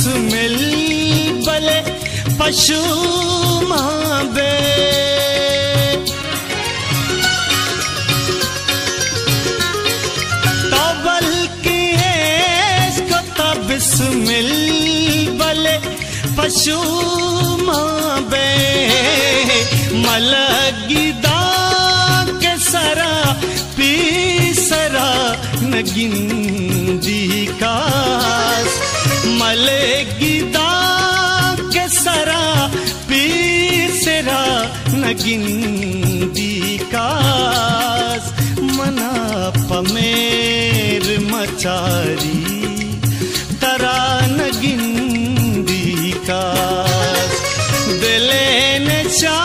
बिस्मिल बले पशु माबे तो बल्कि इसको तो बिस्मिल बले पशु माबे मलगिदा के सरा पीसरा नगिंदी कास मलगिदा के सरा पीसरा नगिंदी कास मना पमेर मचारी तरा नगिंदी कास दिले ने चा